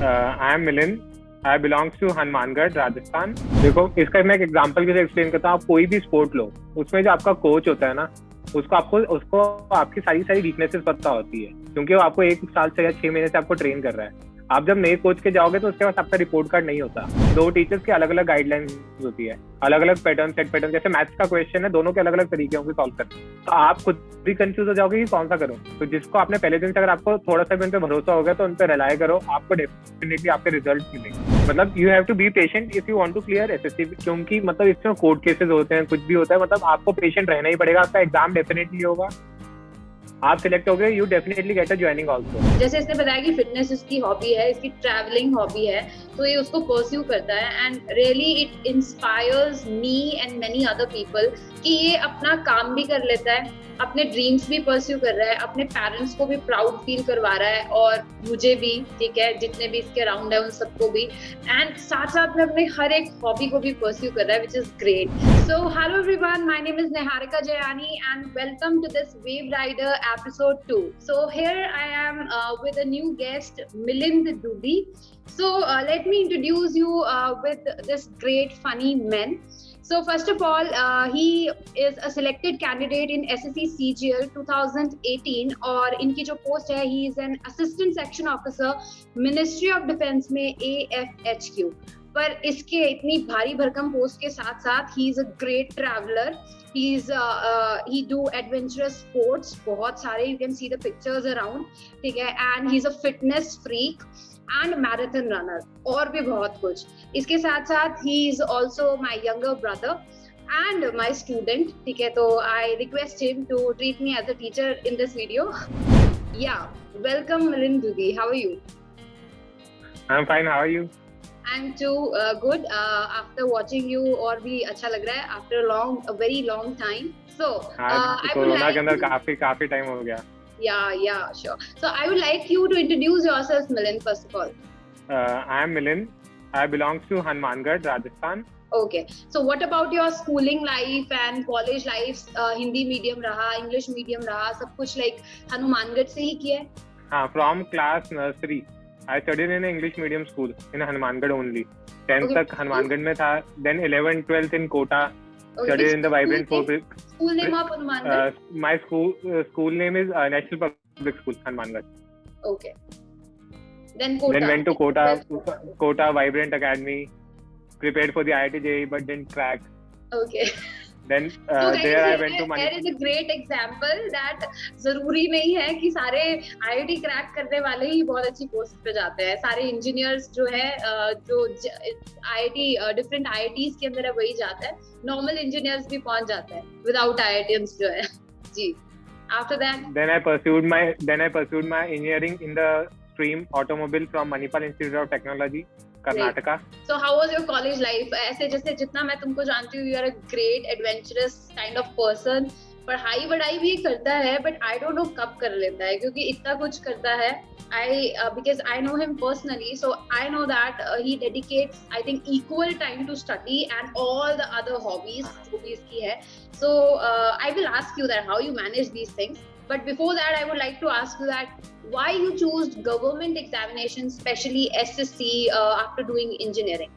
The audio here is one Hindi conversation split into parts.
I am Milind. I belongs to Hanumangarh, Rajasthan. देखो, इसका मैं एक एग्जांपल के साथ एक्सप्लेन करता हूँ. आप कोई भी स्पोर्ट लो, उसमें जो आपका कोच होता है ना, उसको आपकी सारी सारी वीकनेसेस पता होती है, क्योंकि वो आपको 1 साल से या 6 महीने से आपको ट्रेन कर रहा है. आप जब नए कोच के जाओगे तो उसके पास आपका रिपोर्ट कार्ड नहीं होता. दो टीचर्स की अलग अलग गाइडलाइंस होती है, अलग अलग पैटर्न, सेट पैटर्न. जैसे मैथ्स का क्वेश्चन है, दोनों के अलग अलग तरीके होंगे सॉल्व करने. तो आप खुद भी कंफ्यूज हो जाओगे कि कौन सा करूं. तो जिसको आपने पहले दिन से, अगर आपको थोड़ा सा भी उन पे भरोसा होगा तो उन पे रिलाय करो, आपको डेफिनेटली आपके रिजल्ट मिलेंगे. मतलब you have to be patient if you want to clear SSC, क्योंकि मतलब इसमें कोर्ट केसेस होते हैं, कुछ भी होता है. मतलब आपको पेशेंट रहना ही पड़ेगा. आपका एग्जाम डेफिनेटली होगा, आप सिलेक्ट हो गए, you definitely get a joining also. जैसे इसने बताया कि फिटनेस इसकी हॉबी है, इसकी ट्रैवलिंग हॉबी है, तो ये उसको परस्यू करता है. And really it inspires me and many other people कि ये अपना काम भी कर लेता है, अपने ड्रीम्स भी परस्यू कर रहा है, अपने पेरेंट्स को भी प्राउड फील करवा रहा है, और मुझे भी, ठीक है, जितने भी इसके अराउंड है उन सबको भी. एंड साथ साथ में अपने हर एक हॉबी को भी परस्यू कर रहा है, which is great. So hello everyone, my name is Niharika Jayani and welcome to this wave rider episode 2. So here I am with a new guest, Milind Dubey. So let me introduce you with this great funny man. So first of all, he is a selected candidate in SSC CGL 2018 और इनकी जो पोस्ट है, he is an assistant section officer, Ministry of Defense में AFHQ. पर इसके इतनी भारी भरकम पोस्ट के साथ साथ he is a great traveler. He do adventurous sports बहुत सारे, you can see the pictures around, ठीक है. And he's a fitness freak and marathon runner और भी बहुत कुछ. इसके साथ साथ he is also my younger brother and my student, ठीक है. तो I request him to treat me as a teacher in this video. Yeah, welcome Milind Dubey. How are you? I'm fine. How are you? I'm too good. After watching you और भी अच्छा लग रहा है after a very long time. So I would corona like के अंदर काफी टाइम हो गया. Yeah, sure. So I would like you to introduce yourself, Milind, first of all. I am Milind. I belongs to Hanumangarh, Rajasthan. Okay. So what about your schooling life and college life? Hindi medium रहा, English medium रहा, सब कुछ like हनुमानगढ़ से ही किया है? हाँ, from class nursery. I studied in an English medium school in Hanumangarh only. 10th तक हनुमानगढ़ में था. Then 11th, 12th in Kota. Studied in the Vibrant Public. School name of Hanumangarh? My school name is National Public School, Hanumangarh. Okay. Then Kota. Then went to Kota Vibrant Academy. Prepared for the IIT JEE but didn't crack. Okay. Then there I went to Manipur. There is a great example that जरूरी नहीं है कि सारे IIT क्रैक करने वाले ही बहुत अच्छी पोस्ट पे जाते हैं. सारे इंजीनियर्स जो है, जो IIT डिफरेंट IITs के अंदर है, वही जाता है. नॉर्मल इंजीनियर्स भी पहुंच जाते हैं विदाउट IITians जो है. जी. After that, then I pursued my engineering in the stream automobile from Manipal Institute of Technology, Karnataka. So how was your college life? ऐसे जैसे जितना मैं तुमको जानती हूँ, you are a great adventurous kind of person. पढ़ाई वढ़ाई भी करता है, but I don't know कब कर लेता है, क्योंकि इतना कुछ करता है. Because I know him personally, so I know that he dedicates, I think, equal time to study and all the other hobbies जो भी इसकी है. So I will ask you that how you manage these things. But before that, I would like to ask you that why you chose government examinations, especially SSC, after doing engineering?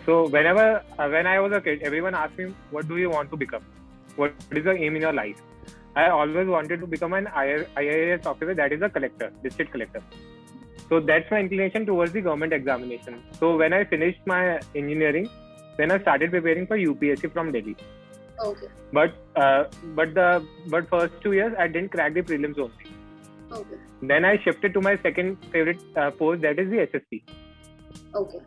So when I was a kid, everyone asked me, what do you want to become? What is the aim in your life? I always wanted to become an IAS officer, that is a collector, district collector. So that's my inclination towards the government examination. So when I finished my engineering, then I started preparing for UPSC from Delhi. Okay. But first 2 years I didn't crack the prelims only. Okay. Then I shifted to my second favorite post, that is the SSC. Okay.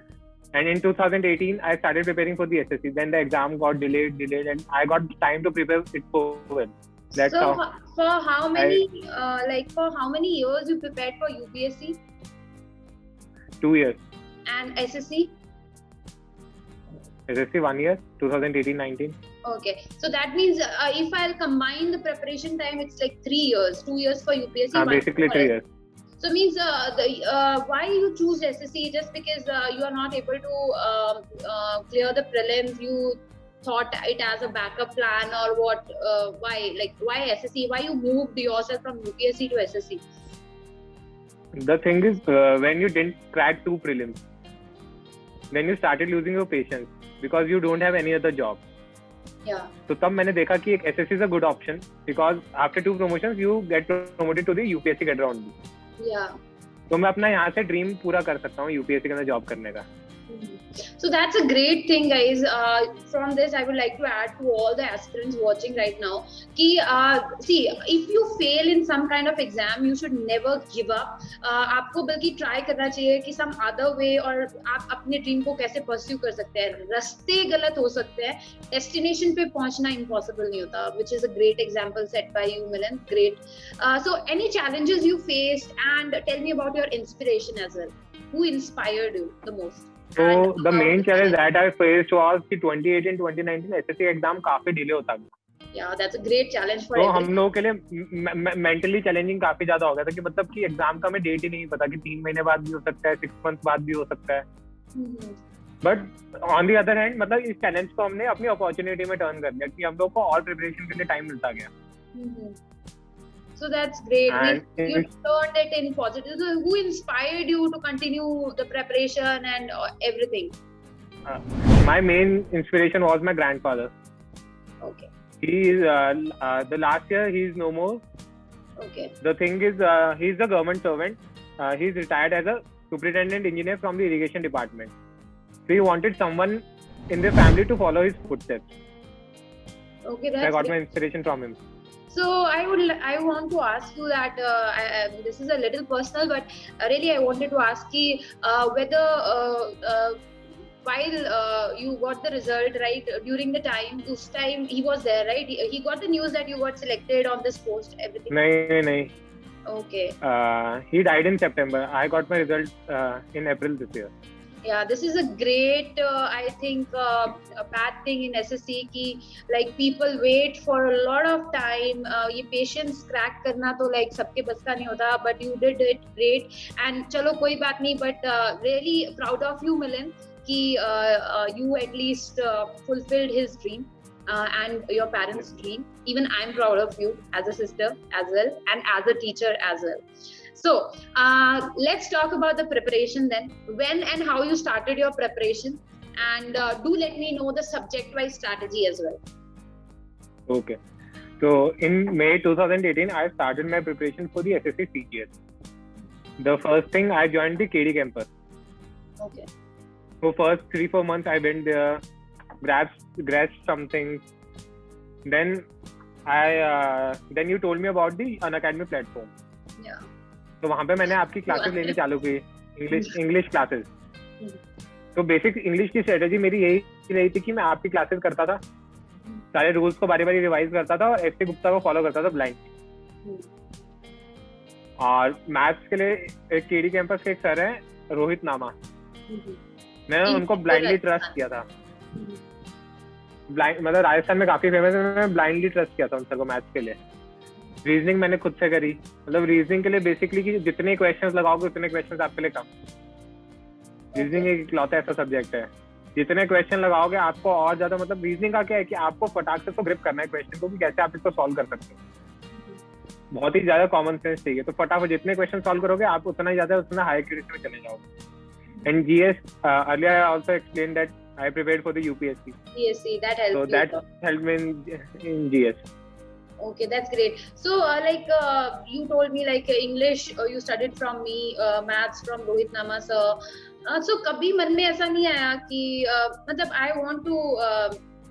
And in 2018 I started preparing for the SSC. Then the exam got delayed, and I got time to prepare it for well. That's so how. For how many years you prepared for UPSC? 2 years. And SSC? SSC 1 year, 2018-19. Okay, so that means if I'll combine the preparation time, it's like 3 years. 2 years for UPSC. Basically 3 years. So means why you choose SSC? Just because you are not able to clear the prelims, you thought it as a backup plan, or what? Why SSC? Why you moved yourself from UPSC to SSC? The thing is, when you didn't crack 2 prelims, then you started losing your patience because you don't have any other job. Yeah. तो तब मैंने देखा कि एक SSC is a good option because after 2 promotions you get promoted to the UPSC cadre only. Yeah. तो मैं अपना यहाँ से ड्रीम पूरा कर सकता हूँ UPSC के अंदर जॉब करने का. So that's a great thing, guys. From this, I would like to add to all the aspirants watching right now. कि see, if you fail in some kind of exam, you should never give up. आपको बल्कि try करना चाहिए कि some other way और आप अपने dream को कैसे pursue कर सकते हैं. रास्ते गलत हो सकते हैं, destination पे पहुंचना impossible नहीं होता. Which is a great example set by you, Milan. Great. So any challenges you faced, and tell me about your inspiration as well. Who inspired you the most? So the main challenge that I faced was कि 2018-2019 SSC एग्जाम काफी डिले होता गया. Yeah, that's a great challenge for तो everyone. हम लोगों के लिए मेंटली चैलेंजिंग काफी ज्यादा हो गया था कि मतलब कि एग्जाम का हमें डेट ही नहीं पता कि 3 महीने बाद भी हो सकता है, 6 months बाद भी हो सकता है. But on the other hand मतलब इस चैलेंज को हमने अपनी अपॉर्चुनिटी में टर्न कर दिया कि हम लोग को और प्रिपरेशन के लिए टाइम मिलता गया. So that's great. And You turned it in positive. So who inspired you to continue the preparation and everything? My main inspiration was my grandfather. Okay. He is the last year he is no more. Okay. The thing is he is a government servant. He is retired as a superintendent engineer from the irrigation department. So he wanted someone in the family to follow his footsteps. Okay, So I got that's my inspiration from him. so I want to ask you that this is a little personal, but really I wanted to ask you whether while you got the result, right, during the time, उस time he was there, right? He got the news that you got selected on this post, everything. नहीं. Okay. He died in September. I got my result in April this year. Yeah, this is a great, I think, a bad thing in SSC कि like people wait for a lot of time. ये patience crack करना तो like सबके बस का नहीं होता, but you did it great. And चलो कोई बात नहीं, but really proud of you, Milan, कि you at least fulfilled his dream and your parents' dream. Even I'm proud of you as a sister as well and as a teacher as well. So let's talk about the preparation then. When and how you started your preparation, and do let me know the subject-wise strategy as well. Okay. So in May 2018, I started my preparation for the SSC CGS. The first thing I joined the KD campus. Okay. So first 3-4 months I went there, grasped some things. Then you told me about the Unacademy platform. Yeah. तो वहाँ पे मैंने आपकी क्लासेस लेनी चालू की, इंग्लिश क्लासेस. तो बेसिक इंग्लिश की स्ट्रेटेजी मेरी यही रही थी कि मैं आपकी क्लासेस करता था, सारे रूल्स को बारी बारी रिवाइज करता था और एसटी गुप्ता को फॉलो करता था ब्लाइंड. और मैथ्स के लिए एक केडी कैंपस के एक सर है रोहित नामा, मैंने उनको ब्लाइंडली ट्रस्ट किया था. मतलब राजस्थान में काफी फेमस है, मैंने ब्लाइंडली ट्रस्ट किया था उन सर को मैथ्स के लिए. रीजनिंग मैंने खुद से करी. मतलब रीजनिंग के लिए बेसिकली कि जितने क्वेश्चंस लगाओगे उतने क्वेश्चंस आपके लिए कम. रीजनिंग एक इकलौता ऐसा सब्जेक्ट है जितने क्वेश्चन लगाओगे आपको और ज्यादा. मतलब रीजनिंग का क्या है कि आपको फटाक से तो ग्रिप करना है क्वेश्चन को कि कैसे आप इसको सॉल्व कर सकते हो. बहुत ही ज्यादा कॉमन सेंस चाहिए. तो फटाफट जितने क्वेश्चन सॉल्व करोगे आप उतना ही ज्यादा उतना हाई एक्यूरेसी में चले जाओगे. And GS earlier I also explain that I prepared for the UPSC. PSC, that helped so you. So that helped me in GS. Okay, that's great. So you told me like English you studied from me, maths from Rohit Nama sir. So कभी मन में ऐसा नहीं आया कि मतलब I want to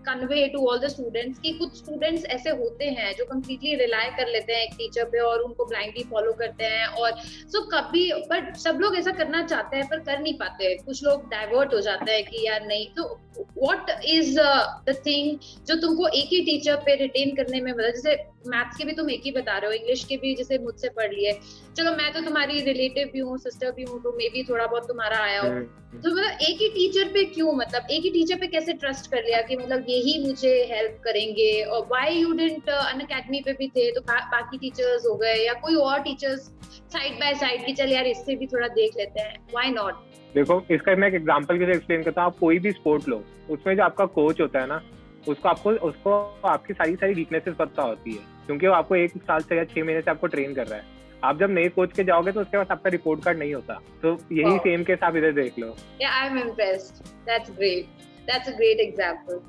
convey to all the students कि कुछ students ऐसे होते हैं जो completely rely कर लेते हैं एक teacher पे और उनको blindly follow करते हैं. और so कभी but सब लोग ऐसा करना चाहते हैं पर कर नहीं पाते. कुछ लोग divert हो जाते हैं कि यार नहीं. तो what is the thing जो तुमको एक ही टीचर पे रिटेन करने में मदद. जैसे मैथ्स के भी तुम एक ही बता रहे हो, इंग्लिश के भी जैसे मुझसे पढ़ लिए. चलो मैं तो तुम्हारी रिलेटिव भी हूँ, सिस्टर भी हूँ, तो मे भी थोड़ा बहुत तुम्हारा आया हो. तो मतलब एक ही टीचर पे क्यों, मतलब एक ही टीचर पे कैसे ट्रस्ट कर लिया कि मतलब यही मुझे हेल्प करेंगे. और व्हाई यू डिडंट अनअकैडमी पे भी थे तो बाकी टीचर्स हो गए या कोई और टीचर्स साइड बाय साइड की चल यार इससे भी थोड़ा देख लेते हैं. Why not? देखो इसका मैं एक एग्जांपल के लिए एक्सप्लेन करता हूँ. आप कोई भी स्पोर्ट लो, उसमें जो आपका कोच होता है ना, उसको आपकी सारी वीकनेसेस पता होती है क्योंकि वो आपको 1 साल से या 6 महीने से आपको ट्रेन कर रहा है. आप जब नए कोच के जाओगे तो उसके पास आपका रिपोर्ट कार्ड नहीं होता, तो यही सेम केस आप इधर देख लो। Yeah, I'm impressed. That's great. That's a great example.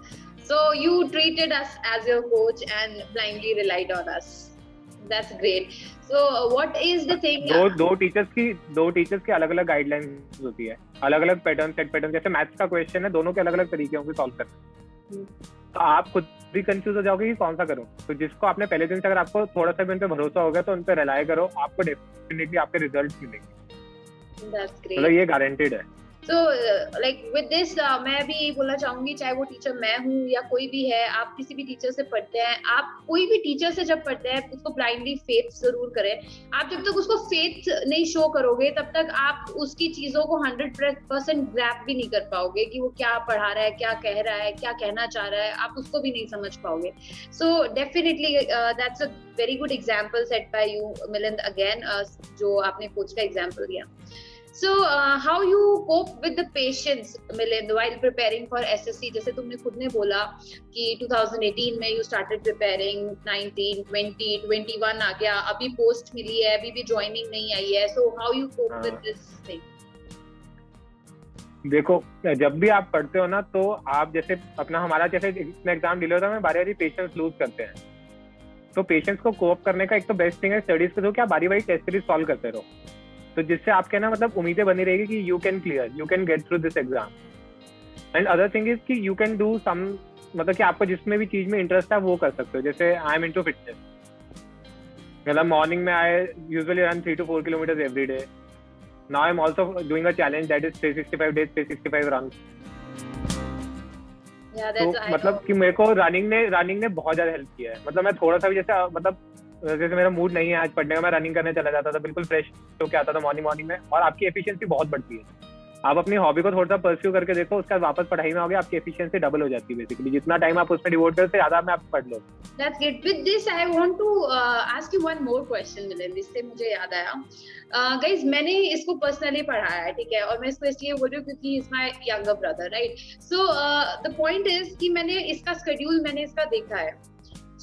So you treated us as your coach and blindly relied on us. That's great. So what is the thing? दो टीचर्स की अलग अलग गाइडलाइंस होती है, अलग अलग पैटर्न, सेट पैटर्न। जैसे मैथ्स का क्वेश्चन है, दोनों के अलग अलग तरीके होंगे सॉल्व करने। तो आप खुद भी कंफ्यूज हो जाओगे कि कौन सा करूं। तो जिसको आपने पहले दिन से, अगर आपको थोड़ा सा भी उन पे भरोसा हो गया तो उन पे रिलाय करो, आपको डेफिनेटली आपके रिजल्ट मिलेंगे। That's great. मतलब ये गारंटेड है। So like with this मैं भी यही बोलना चाहूंगी, चाहे वो टीचर मैं हूँ या कोई भी है, आप किसी भी टीचर से पढ़ते हैं, आप कोई भी टीचर से जब पढ़ते हैं उसको ब्लाइंडली फेथ जरूर करें। आप जब तक उसको फेथ नहीं शो करोगे तब तक आप उसकी चीजों को 100% ग्रैप भी नहीं कर पाओगे कि वो क्या पढ़ा रहा है, क्या कह रहा है, क्या कहना चाह रहा है, आप उसको भी नहीं समझ पाओगे। So definitely that's a very good example set by you, Milind, again, जो आपने कोच का एग्जाम्पल दिया। So how you cope with the patients, Milind, while preparing for SSC? जैसे तुमने खुद ने बोला कि 2018 में you started preparing, 19, 20, 21 आ गया, अभी पोस्ट मिली है, अभी भी ज्वाइनिंग नहीं आई है। So how you cope with this thing? देखो, जब भी आप पढ़ते हो ना, तो आप जैसे हमारा जैसे एग्जाम डिले होता है, बारी बारी पेशेंस लूज करते हैं। तो पेशेंस को कोप करने का एक तो बेस्ट थिंग है स्टडीज के थ्रू कि आप बारी बारी टेस्ट सीरीज सॉल्व करते रहो। तो जिससे आपके ना मतलब उम्मीदें बनी रहेगी कि you can clear, you can get through this exam. And other thing is कि यू कैन डू सम, मतलब कि आपको जिसमें भी चीज में इंटरेस्ट है वो कर सकते हो। जैसे आई एम इनटू फिटनेस, मतलब मॉर्निंग में I usually run 3 to 4 kilometers every day. Now I am also doing a challenge that is 365 days 365 runs। तो मतलब कि मेरे को रनिंग ने बहुत ज्यादा हेल्प किया है। मतलब मैं थोड़ा सा भी जैसे मेरा मूड नहीं है आज पढ़ने का, मैं रनिंग करने चला जाता था, बिल्कुल फ्रेश होके आता था मॉर्निंग में, और आपकी एफिशिएंसी बहुत बढ़ती है। आप अपनी हॉबी को थोड़ा सा परस्यू करके देखो, उसके बाद वापस पढ़ाई में आओगे, आपकी एफिशिएंसी डबल हो जाती है। बेसिकली जितना टाइम आप उसमें डिवोट करते ज्यादा में आप पढ़ लो। That's great. With this, I want to ask you one more question, Milind. इससे मुझे याद आया, guys, मैंने इसको पर्सनली पढ़ाया है, ठीक है, और मैं इसको इसलिए बोल रही हूँ क्योंकि is my younger brother, right? So the point is कि मैंने इसका स्केड्यूल देखा है।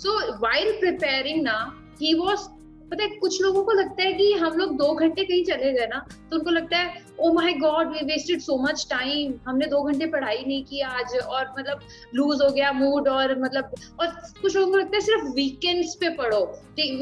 सो व्हाइल प्रिपेयरिंग ना, he was, पता है कुछ लोगों को लगता है कि हम लोग 2 घंटे कहीं चले गए ना तो उनको लगता है oh my God we wasted so much time, हमने 2 घंटे पढ़ाई नहीं की आज, और मतलब लूज हो गया मूड, और मतलब, और कुछ लोगों को लगता है सिर्फ वीकेंड्स पे पढ़ो,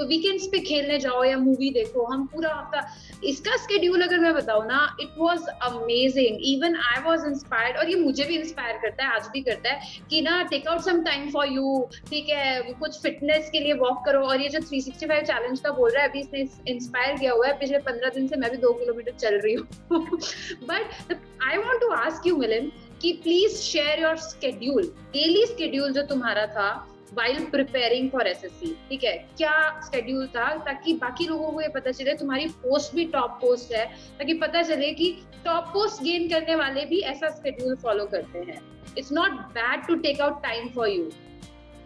वीकेंड्स पे खेलने जाओ या मूवी देखो, हम पूरा हफ्ता। इसका स्केड्यूल अगर मैं बताऊँ ना, it was amazing, even I was inspired, और ये मुझे भी इंस्पायर करता है, आज भी करता है कि ना take out some time for you, ठीक है, कुछ फिटनेस के लिए वॉक करो। और ये जो 365 चैलेंज का बोल रहा है, अभी इसने इंस्पायर किया हुआ है, पिछले 15 दिन से मैं भी 2 किलोमीटर चल रही हूँ। But I want to ask you, Milind, कि please share your schedule, daily schedule जो तुम्हारा था while preparing for SSC, ठीक है, क्या schedule था, ताकि बाकी लोगों को ये पता चले, तुम्हारी पोस्ट भी टॉप पोस्ट है, ताकि पता चले कि टॉप पोस्ट गेन करने वाले भी ऐसा schedule फॉलो करते हैं। It's not bad to take out time for you.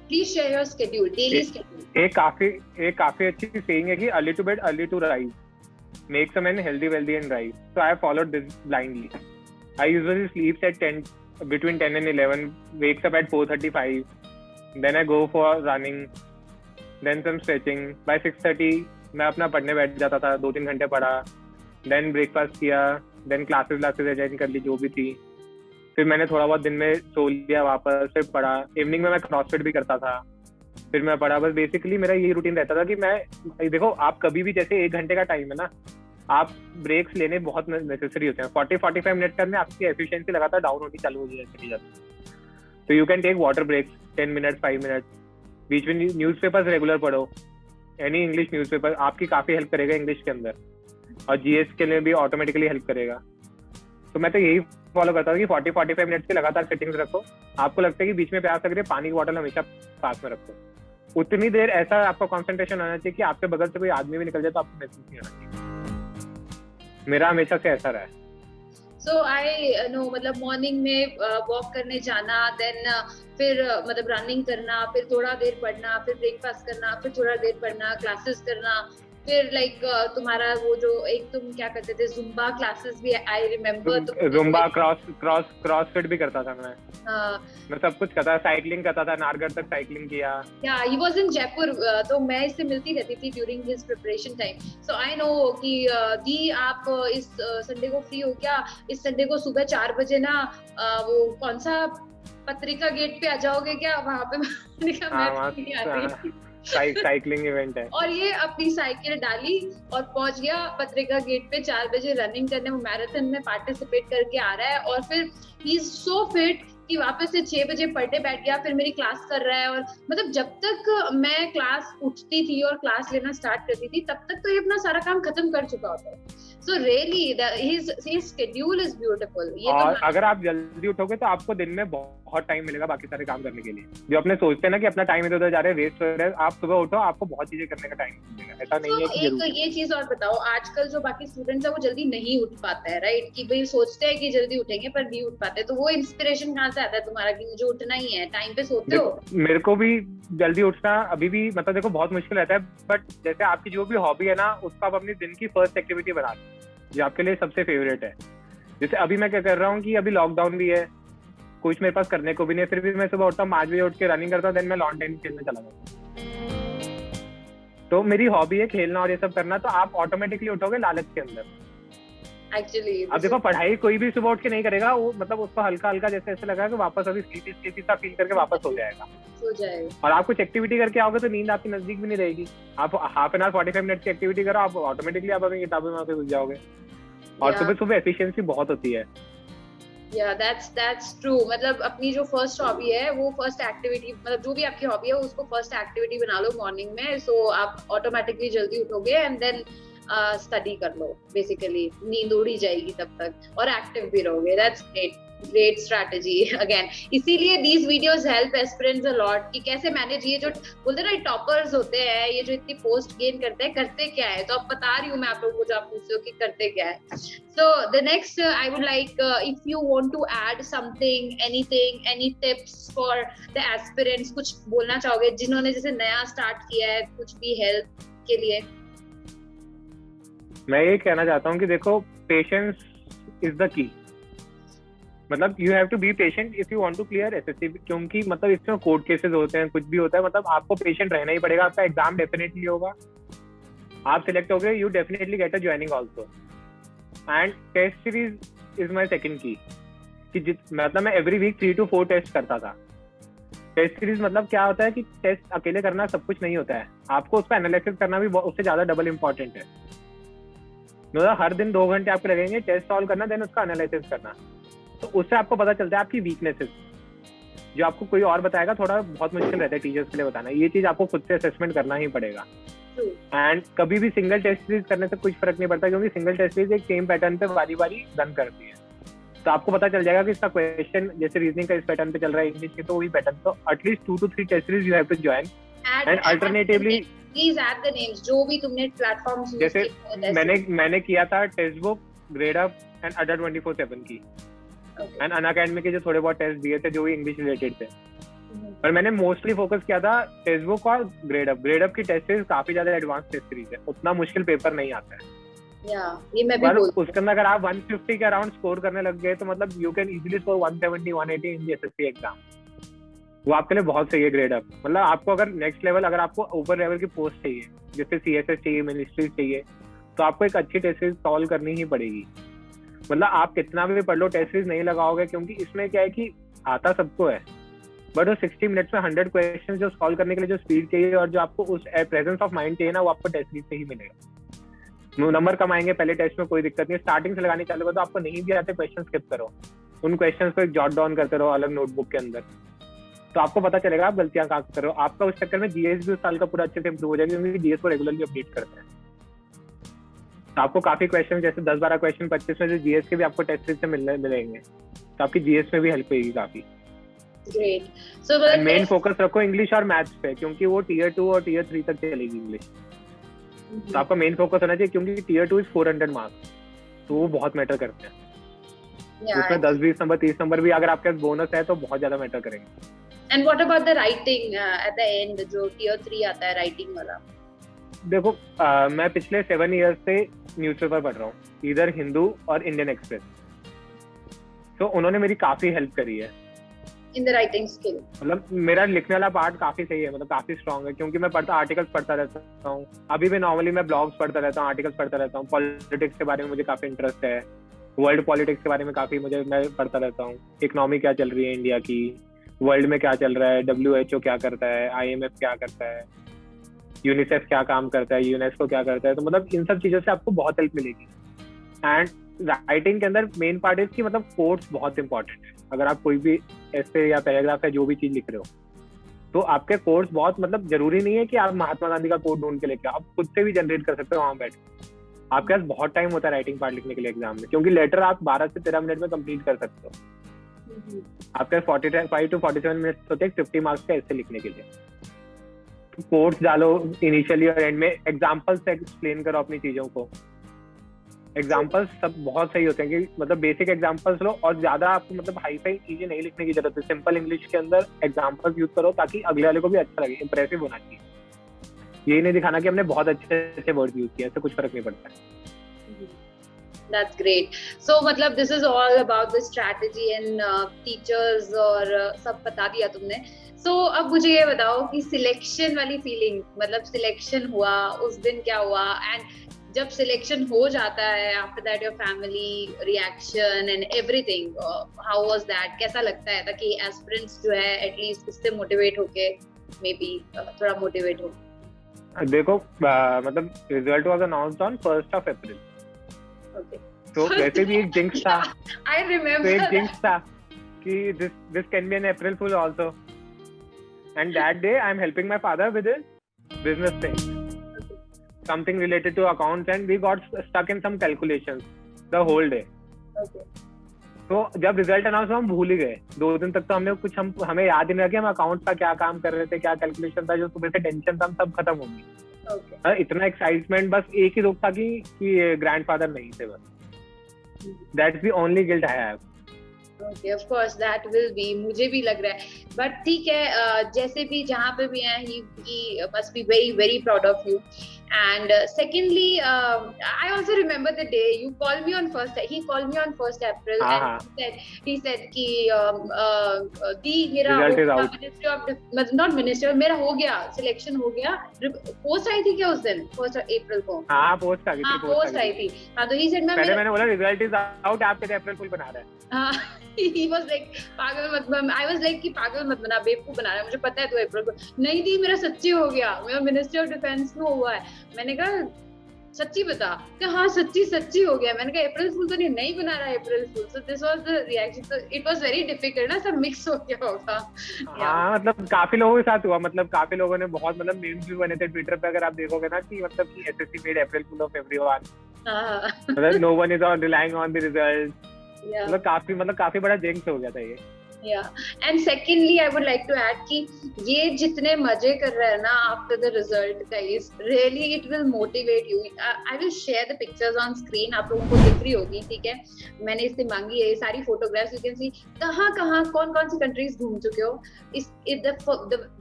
Please share your schedule, daily schedule. एक काफी अच्छी saying है कि early to bed, early to rise makes a man healthy, wealthy and rise. So I have followed this blindly. I usually sleeps at between 10 and 11, wakes up at 4:35, then I go for running, then some stretching. By 6:30 मैं अपना पढ़ने बैठ जाता था, 2-3 घंटे पढ़ा, then breakfast किया, then classes अटेंड कर ली जो भी थी, फिर मैंने थोड़ा बहुत दिन में सो लिया वापस, फिर पढ़ा। इवनिंग में मैं क्रॉसफिट भी करता था, फिर मैं पढ़ा। बस बेसिकली मेरा यही रूटीन रहता था कि मैं, देखो आप कभी भी, जैसे 1 घंटे का टाइम है ना, आप ब्रेक्स लेने बहुत नेसेसरी होते हैं। 40-45 मिनट में आपकी एफिशिएंसी लगातार डाउन होनी चालू हो जाती है। तो you can take water breaks 10 minute, 5 minute. बीच में न्यूज़पेपर्स रेगुलर पढ़ो, एनी इंग्लिश न्यूज़पेपर आपकी काफी हेल्प करेगा इंग्लिश के अंदर, और जीएस के लिए भी ऑटोमेटिकली हेल्प करेगा। तो मैं तो यही फॉलो करता हूँ कि 40-45 मिनट की लगातार सेटिंग्स रखो। आपको लगता है कि बीच में प्यास लग रही है, पानी की बॉटल हमेशा पास में रखो। उतनी देर ऐसा आपका कंसंट्रेशन होना चाहिए कि आपके बगल से कोई आदमी भी निकल जाए तो आपको महसूस नहीं होना चाहिए। मेरा हमेशा से ऐसा रहा है। So I know, मतलब मॉर्निंग में वॉक करने जाना, देन फिर मतलब रनिंग करना, फिर थोड़ा देर पढ़ना, फिर ब्रेकफास्ट करना, फिर थोड़ा देर पढ़ना, क्लासेस करना, फिर लाइक तुम्हारा वो जो एक तुम क्या करते थे, जुम्बा क्लासेस भी आई रिमेम्बर। जुम्बा, क्रॉसफिट भी करता था मैं सब कुछ करता था, साइकिलिंग करता था, नारगढ़ तक साइकिलिंग किया। या ही वाज इन जयपुर, तो मैं इससे मिलती रहती थी during his preparation time. So I know कि दी आप इस संडे को फ्री हो क्या, इस संडे को सुबह 4 बजे ना वो कौन सा पत्रिका गेट पे आ जाओगे क्या, वहां पे मैंने कहा मैं नहीं आती। साइकिलिंग इवेंट है। और ये अपनी साइकिल डाली और पहुंच गया पत्रिका गेट पे 4 बजे रनिंग करने, वो मैराथन में पार्टिसिपेट करके आ रहा है। और फिर ही इज सो फिट कि वापस से 6 बजे पढ़ने बैठ गया, फिर मेरी क्लास कर रहा है। और मतलब जब तक मैं क्लास उठती थी और क्लास लेना स्टार्ट करती थी तब तक तो ये अपना सारा काम खत्म कर चुका होता है। So really, his schedule is beautiful. और अगर आप जल्दी उठोगे तो आपको दिन में बहुत टाइम मिलेगा बाकी सारे काम करने के लिए। जो अपने सोचते हैं ना कि अपना टाइम इधर उधर जा रहा है, वेस्ट हो रहा है, आप सुबह उठो, आपको बहुत चीजें करने का टाइम मिलेगा। ऐसा नहीं है कि एक ये चीज और बताओ, आजकल जो बाकी स्टूडेंट्स है वो जल्दी नहीं उठ पाता है, राइट? कि भाई सोचते हैं कि जल्दी उठेंगे पर नहीं उठ पाते, तो वो इंस्पिरेशन कहाँ से आता है तुम्हारा कि मुझे उठना ही है? टाइम पे सोते हो? मेरे को भी जल्दी उठना अभी भी मतलब देखो बहुत मुश्किल रहता है, बट जैसे आपकी जो भी हॉबी है ना उसको आप अपनी दिन की फर्स्ट एक्टिविटी बना लो जो आपके लिए सबसे फेवरेट है। जैसे अभी मैं क्या कर रहा हूँ कि अभी लॉकडाउन भी है, कुछ मेरे पास करने को भी नहीं, फिर भी मैं सुबह उठता हूँ, 5 बजे उठ के रनिंग करता हूँ, देन मैं लॉन टेनिस खेलने चला जाता हूँ। तो मेरी हॉबी है खेलना और ये सब करना, तो आप ऑटोमेटिकली उठोगे लालच के अंदर। एक्चुअली अब देखो पढ़ाई कोई भी सुबह उठ के नहीं करेगा, वो मतलब उसको हल्का हल्का जैसे ऐसे लगा कि वापस अभी स्लीपी सा फील करके वापस हो जाएगा। और आप कुछ एक्टिविटी करके आओगे तो नींद आपकी नजदीक भी नहीं रहेगी। आप हाफ एन आवर 45 मिनट की एक्टिविटी करो, आप ऑटोमेटिकली आप अपनी किताबों में आके घुस जाओगे। और सुबह सुबह एफिशिएंसी बहुत होती है। Yeah, that's true. मतलब अपनी जो फर्स्ट हॉबी है वो फर्स्ट एक्टिविटी, मतलब जो भी आपकी हॉबी है उसको फर्स्ट एक्टिविटी बना लो मॉर्निंग में, सो आप ऑटोमेटिकली जल्दी उठोगे एंड देन स्टडी कर लो। बेसिकली नींद उड़ ही जाएगी तब तक और एक्टिव भी रहोगे। That's great strategy again. इसीलिए these videos help aspirants a lot कि कैसे मैनेज, ये जो बोलते हैं ना टॉपर्स होते हैं, ये जो इतनी पोस्ट गेन करते हैं, करते क्या है। तो अब बता रही हूँ मैं आप लोगों को जो आप पूछते हो कि करते क्या है। So the next I would like if you want to add something, anything, any tips for the aspirants, कुछ बोलना चाहोगे जिन्होंने जैसे नया स्टार्ट किया है, कुछ भी हेल्प के लिए? मैं ये कहना चाहता हूँ कि देखो पेशेंस इज द की। मतलब you have to be patient if you want to clear SSC, क्योंकि मतलब इसमें कोर्ट केसेस होते हैं, कुछ भी होता है, मतलब आपको पेशेंट रहना ही पड़ेगा। आपका एग्जाम डेफिनेटली होगा, आप सिलेक्ट हो गए, you definitely get a joining also. And test series is my second की कि मतलब मैं एवरी वीक 3 to 4 टेस्ट करता था। टेस्ट सीरीज मतलब क्या होता है कि टेस्ट अकेले करना सब कुछ नहीं होता है, आपको उसका एनालिसिस करना भी उससे ज्यादा डबल इंपॉर्टेंट है। मतलब हर दिन 2 घंटे आपको लगेंगे टेस्ट सॉल्व करना, देन उसका एनालिसिस करना। तो उससे आपको पता चलता है आपकी वीकनेसेस, जो आपको कोई और बताएगा थोड़ा बहुत मुश्किल रहता है टीचर्स के लिए बताना। ये चीज आपको खुद से असेसमेंट करना ही पड़ेगा। एंड कभी भी सिंगल टेस्ट सीरीज करने से कुछ फर्क नहीं पड़ता, क्योंकि सिंगल टेस्ट सीरीज एक सेम पैटर्न पे बारी बारी रन करती है। तो आपको पता चल जाएगा कि इसका क्वेश्चन जैसे रीजनिंग का इस पैटर्न पे चल रहा है, इंग्लिश के तो वही पैटर्न। तो at least 2 to 3 test series you have to join. And alternatively please add the names जो भी तुमने प्लेटफॉर्म्स यूज किए। जैसे मैंने किया था textbook, grade up and Adda 24/7 की, एंड अनअकैडमी के जो थोड़े बहुत टेस्ट दिए थे जो भी इंग्लिश रिलेटेड थे। पर मैंने मोस्टली फोकस किया था टेक्स्ट बुक और ग्रेड अप। ग्रेड अप की टेस्ट सीरीज काफी ज्यादा एडवांस टेस्ट सीरीज है, उतना मुश्किल पेपर नहीं आता है। ये मैं भी उसके अंदर अगर आप 150 के अराउंड स्कोर करने लग गए तो मतलब you can easily score 170 180 in the assessee exam. वो आपके लिए बहुत सही है ग्रेड अप। मतलब आपको अगर नेक्स्ट लेवल, अगर आपको ऊपर लेवल की पोस्ट चाहिए, जैसे सीएसएस चाहिए, मिनिस्ट्री चाहिए, तो आपको एक अच्छी टेस्ट सीरीज सॉल्व करनी ही पड़ेगी। मतलब आप कितना भी पढ़ लो टेस्ट सीरीज नहीं लगाओगे, क्योंकि इसमें क्या है कि आता सबको है, बट वो 60 मिनट्स में 100 क्वेश्चन जो सॉल्व करने के लिए जो स्पीड चाहिए और जो आपको उस प्रेजेंस ऑफ माइंड चाहिए ना, वो आपको टेस्ट सीरीज से ही मिलेगा। नंबर कम आएंगे पहले टेस्ट में, कोई दिक्कत नहीं। स्टार्टिंग से लगानी चालू करो, तो आपको नहीं भी आते क्वेश्चन स्किप करो, उन क्वेश्चन को एक जॉट डाउन करते रहो अलग नोटबुक के अंदर, तो आपको पता चलेगा आप गलतियां कहाँ कर रहे हो। आपका उस चक्कर में जीएस भी उस साल का पूरा अच्छे से इंप्रूव हो जाएगा, क्योंकि जीएस को रेगुलरली अपडेट करते हैं। तो आपको काफी क्वेश्चन, जैसे 10-12 क्वेश्चन 25 में से जीएस के भी आपको टेस्ट सीरीज से मिलेंगे, तो आपकी जीएस में भी हेल्प होगी काफी। ग्रेट। सो मेन फोकस रखो इंग्लिश और मैथ्स पे, क्योंकि वो टियर 2 और टियर 3 तक चलेगी इंग्लिश। तो आपका मेन फोकस होना चाहिए, क्योंकि टियर 2 इज 400 मार्क्स, तो वो बहुत मैटर करते हैं। उसमें 10-20 नंबर 30 नंबर भी अगर आपके पास बोनस है तो बहुत ज्यादा मैटर करेंगे। And what about the writing at the end, जो टियर 3 आता है राइटिंग वाला? देखो मैं पिछले 7 years से न्यूज़पेपर पढ़ रहा हूँ, इधर हिंदू और इंडियन एक्सप्रेस। तो उन्होंने मेरी काफी हेल्प करी है इन द राइटिंग स्किल। मतलब मेरा लिखने वाला पार्ट काफी सही है, मतलब काफी स्ट्रांग है, क्योंकि मैं आर्टिकल्स पढ़ता रहता हूँ। अभी भी नॉर्मली मैं ब्लॉग्स पढ़ता रहता हूँ, आर्टिकल्स पढ़ता रहता हूँ। पॉलिटिक्स के बारे में मुझे काफी इंटरेस्ट है, वर्ल्ड पॉलिटिक्स के बारे में काफी मैं पढ़ता रहता हूँ। इकोनॉमी क्या चल रही है इंडिया की, वर्ल्ड में क्या चल रहा है, WHO क्या करता है, IMF क्या करता है, यूनिसेफ क्या काम करता है, यूनेस्को क्या करता है। तो मतलब इन सब चीजों से आपको बहुत हेल्प मिलेगी। एंड राइटिंग के अंदर मेन पार्ट है कि मतलब कोट्स बहुत इंपॉर्टेंट है। अगर आप कोई भी ऐसे या पैराग्राफ है जो भी चीज लिख रहे हो, तो आपके कोट्स बहुत मतलब जरूरी नहीं है कि आप महात्मा गांधी का कोट ढूंढ के लेके आप खुद से भी जनरेट कर सकते हो वहां बैठ। आपके पास बहुत टाइम होता है राइटिंग पार्ट लिखने के लिए एग्जाम में, क्योंकि लेटर आप 12 से 13 मिनट में कंप्लीट कर सकते हो। आपके 45 to 47 मिनट होते हैं 50 मार्क्स का ऐसे लिखने के लिए। तो कोट्स डालो इनिशियली और एंड में, एग्जाम्पल से एक्सप्लेन करो अपनी चीजों को। एग्जाम्पल्स सब बहुत सही होते हैं कि मतलब बेसिक एग्जाम्पल्स लो, और ज्यादा आपको मतलब हाई फाई चीजें नहीं लिखने की जरूरत है। सिंपल इंग्लिश के अंदर एग्जाम्पल्स यूज करो ताकि अगले वाले को भी अच्छा लगे, इंप्रेसिव होना चाहिए। ये नहीं दिखाना कि हमने बहुत अच्छे वर्ड यूज किया, इससे कुछ फर्क नहीं पड़ता है। That's great. So मतलब this is all about the strategy and teachers और सब बता दिया तुमने। So अब मुझे ये बताओ कि सिलेक्शन वाली फीलिंग, मतलब सिलेक्शन हुआ उस दिन क्या हुआ, एंड जब सिलेक्शन हो जाता है after that your family reaction and everything, how was that? कैसा लगता है ताकि एस्पिरेंट्स जो है एटलीस्ट उससे मोटिवेट होके मे बी थोड़ा मोटिवेट हो? देखो मतलब result was announced on 1st of April। Okay. तो वैसे भी एक जिंक्स था। I remember. तो एक जिंक्स था कि this can be an April Fool also। And that day I am helping my father with his business thing, something related to accounts, and we got stuck in some calculations the whole day। Okay. तो जब रिजल्ट अनाउंस हुआ हम भूल ही गए 2 दिन तक। तो हमने कुछ हमें याद ही नहीं रहा कि हम अकाउंट का क्या काम कर रहे थे, क्या कैलकुलेशन था। जो सुबह से टेंशन था सब खत्म हो गई। Okay. इतना एक्साइटमेंट, बस एक ही दुख था कि ग्रैंडफादर नहीं थे बस। That's the only guilt I have. Okay, of course that will be, मुझे भी लग रहा है, but ठीक है, जैसे भी जहाँ पे भी है, he must be very very proud of you। And secondly, I also remember the day you called me on he called me on 1st April, and he said कि दी मेरा मिनिस्ट्री ऑफ नॉट मिनिस्टर मेरा हो गया, सिलेक्शन हो गया। पोस्ट आई थी क्या उस दिन 1st April को? हाँ पोस्ट आ गई थी, पोस्ट आई थी। हाँ तो he said मैंने बोला रिजल्ट इज आउट, आप कैसे अप्रैल फुल बना रहे हैं? हाँ he was like पागल मत बना। I was like कि पागल मत बना, बेवकूफ बना रहा है, मुझे पता है तू अप्रैल को। नहीं दी मेरा सच्ची हो गया, मेरा मिनिस्ट्री ऑफ डिफेंस में हुआ है। मैंने कहा सच्ची बता? कि हाँ सच्ची हो गया। मैंने कहा अप्रैल फूल तो नहीं बना रहा है April fool. So this was the reaction. तो इट वाज वेरी डिफिकल्ट ना, सब मिक्स हो गया होगा। हाँ मतलब काफी लोगों के साथ हुआ, मतलब काफी लोगों ने बहुत मतलब मीम्स भी बने थे ट्विटर पे, अगर आप देखोगे ना कि मतलब कि SSC made April fool of everyone, मतलब no one is relying on the result. मतलब काफी बड़ा जिंक्स हो गया था ये। And secondly I would like to add कि ये जितने मजे कर रहे हैं ना after the result guys, really it will motivate you. I will share the pictures on screen, आप लोगों को दिख रही होगी, ठीक है? मैंने इससे मांगी है ये सारी फोटोग्राफ्स, यू कैन सी कहाँ कौन सी कंट्रीज घूम चुके हो।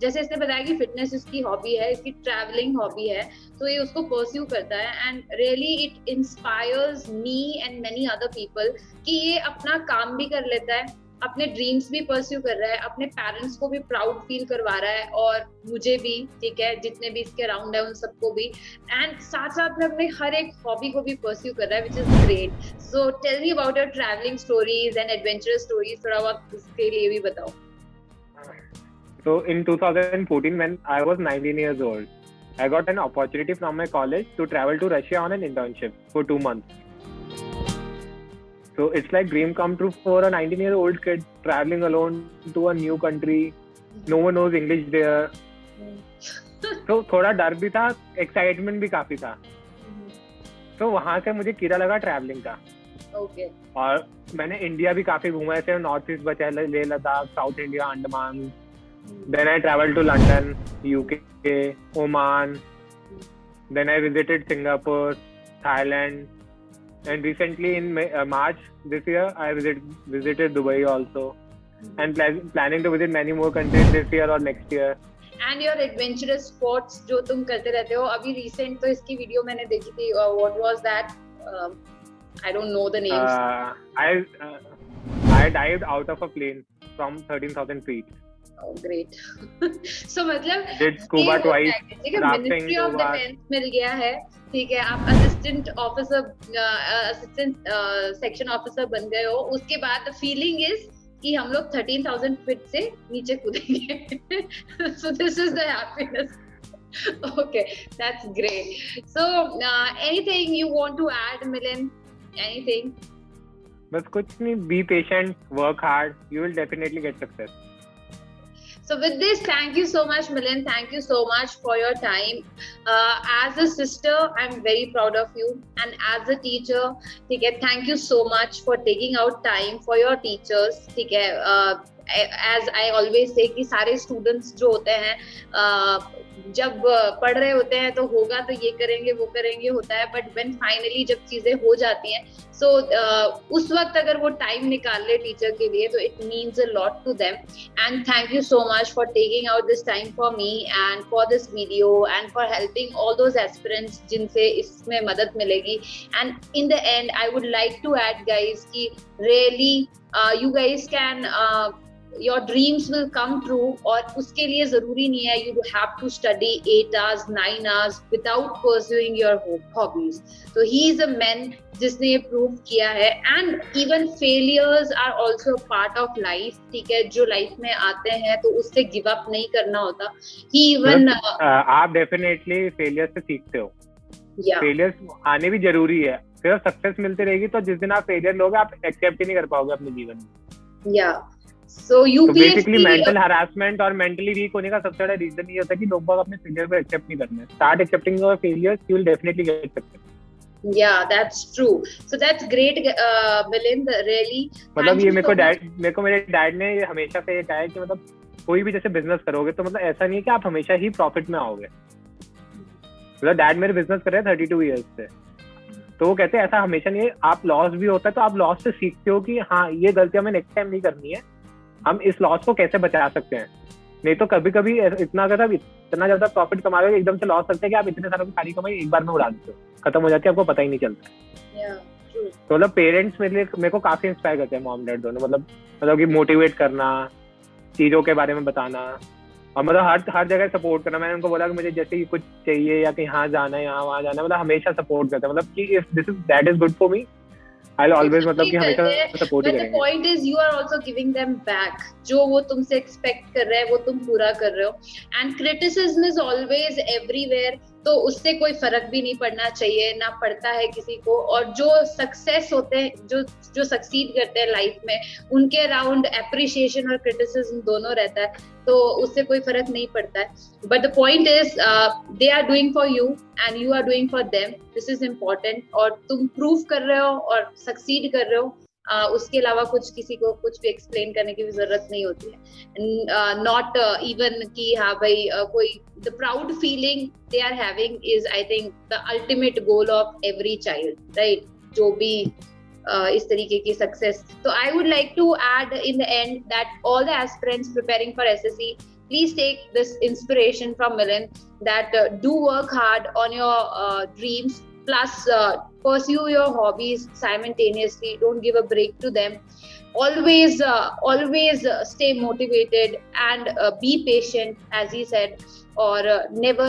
जैसे इसने बताया कि फिटनेस इसकी हॉबी है, इसकी ट्रैवलिंग हॉबी है, तो ये उसको परस्यू करता है। And really it inspires me and many other people कि ये अपना काम भी कर लेता है, अपने ड्रीम्स भी परस्यू कर रहा है, अपने पेरेंट्स को भी प्राउड फील करवा रहा है, और मुझे भी, ठीक है, जितने भी इसके अराउंड है उन सबको भी। एंड साथ में अपने हर एक हॉबी को भी परस्यू कर रहा है, which is great. So tell me about your travelling stories and adventurous stories, थोड़ा बहुत इसके लिए भी बताओ। So in 2014 when I was 19 years old, I got an opportunity from my college to travel to Russia on an internship for 2 months. So it's like dream come true for a 19-year-old kid traveling alone to a new country. No one knows English there. तो थोड़ा डर भी था, एक्साइटमेंट भी काफी था। तो वहां से मुझे कीड़ा लगा ट्रैवलिंग का। Okay. और मैंने इंडिया भी काफी घूमा, ऐसे नॉर्थ ईस्ट बचा, Leh Ladakh, south India, Andaman. Then I traveled to London, UK, Oman. Then I visited Singapore, Thailand. And recently in March this year, I visited Dubai also, and planning to visit many more countries this year or next year. and your adventurous sports जो तुम करते रहते हो. अभी recent तो इसकी वीडियो मैंने देखी थी. What was that? I don't know the names. I dived out of a plane from 13,000 feet. Oh, great. So मतलब Did scuba twice, ठीक है, rafting मिनिस्ट्री ऑफ 2 बार. डिफेंस मिल गया है, ठीक है, आप असिस्टेंट सेक्शन ऑफिसर बन गए हो. उसके बाद द फीलिंग इज कि हम लोग 13,000 फीट से नीचे कूदेंगे. So this is the happiness. Okay, that's great. So anything you want to add, Milind? Anything? बस कुछ नहीं, be patient, work hard, you will definitely get success. So with this, thank you so much, Milind. Thank you so much for your time. As a sister, I'm very proud of you. And as a teacher, ठीक है, thank you so much for taking out time for your teachers. ठीक है, as I always say कि सारे students जो होते हैं जब पढ़ रहे होते हैं तो होगा तो ये करेंगे वो करेंगे होता है, बट when finally जब चीजें हो जाती हैं so उस वक्त अगर वो टाइम निकाल ले टीचर के लिए तो it means a lot to them. And thank you so much for taking out this time for me and for this video and for helping all those aspirants जिनसे इसमें मदद मिलेगी. And in the end I would like to add guys कि really you guys can your dreams will come true. और उसके लिए जरूरी नहीं है you have to study 8 hours 9 hours without pursuing your hobbies. So he is a man जिसने ये prove किया है. And even failures are also part of life. ठीक है, जो लाइफ में आते हैं तो उससे give up नहीं करना होता. He even आप definitely failure से सीखते हो. failures आने भी जरूरी है. फिर सक्सेस मिलती रहेगी तो जिस दिन आप फेलियर लोगे आप एक्सेप्ट ही नहीं कर पाओगे अपने जीवन में. Yeah. So basically mental harassment और मेंटली वीक होने का सबसे बड़ा रीजन ये होता है कि लोग अपने फेलियर को एक्सेप्ट नहीं करते. Start accepting your failures, you will definitely get success. Yeah, that's true. So that's great, Milind. Really. मतलब ये मेरे को मेरे डैड ने ये हमेशा से ये कहा है कि मतलब कोई भी जैसे बिजनेस करोगे तो मतलब ऐसा नहीं है कि आप हमेशा ही प्रॉफिट में आओगे. मतलब डैड मेरे बिजनेस कर रहे हैं 32 ईयर्स से, तो वो कहते हैं ऐसा हमेशा नहीं है. आप लॉस भी होता है तो आप लॉस से सीखते हो कि हाँ ये गलती हमें नेक्स्ट टाइम नहीं करनी है, हम इस लॉस को कैसे बचा सकते हैं. नहीं तो कभी कभी इतना ज्यादा प्रॉफिट कमा रहे हो एकदम से लॉस करते हैं कि आप इतने सारे सारी कमाई एक बार में उड़ा देते हो, खत्म हो जाती है, आपको पता ही नहीं चलता. तो मतलब पेरेंट्स मेरे को काफी इंस्पायर करते हैं, मॉम डैड दोनों. मतलब कि मोटिवेट करना, चीजों के बारे में बताना और मतलब हर जगह सपोर्ट करना. मैंने उनको बोला कि मुझे जैसे ही कुछ चाहिए या कहीं यहाँ जाना है यहाँ वहाँ जाना है, मतलब हमेशा सपोर्ट करते हैं. मतलब कि if this is that is good for me, I'll always मतलब कि हमेशा सपोर्ट करेंगे. But the point is you are also giving them back. जो वो तुमसे एक्सपेक्ट कर रहे हैं वो तुम पूरा कर रहे हो. And criticism is always everywhere. तो उससे कोई फर्क भी नहीं पड़ना चाहिए, ना पड़ता है किसी को. और जो सक्सेस होते हैं, जो सक्सीड करते हैं लाइफ में, उनके अराउंड एप्रिशिएशन और क्रिटिसिज्म दोनों रहता है, तो उससे कोई फर्क नहीं पड़ता है. But the point is they are doing for you and you are doing for them. This is important. और तुम प्रूव कर रहे हो और सक्सीड कर रहे हो, उसके अलावा किसी को कुछ भी एक्सप्लेन करने की भी जरूरत नहीं होती है. नॉट इवन कि हाँ भाई कोई the proud feeling they are having is I think the ultimate goal of every child, right? जो भी इस तरीके की सक्सेस. तो I would like to add in the end that all the aspirants preparing for SSC, please take this inspiration from Milind that do work hard on your dreams, plus pursue your hobbies simultaneously. Don't give a break to them. Always stay motivated and be patient, as he said, or never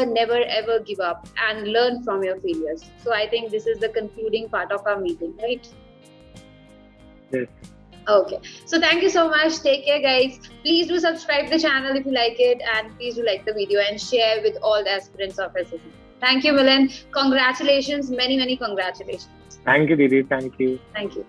ever give up and learn from your failures. So I think this is the concluding part of our meeting, right? Yes. Okay, so thank you so much. Take care, guys. Please do subscribe the channel if you like it, and please do like the video and share with all the aspirants of SSC. Thank you, Milind. Congratulations, many congratulations. Thank you, Didi. Thank you. Thank you.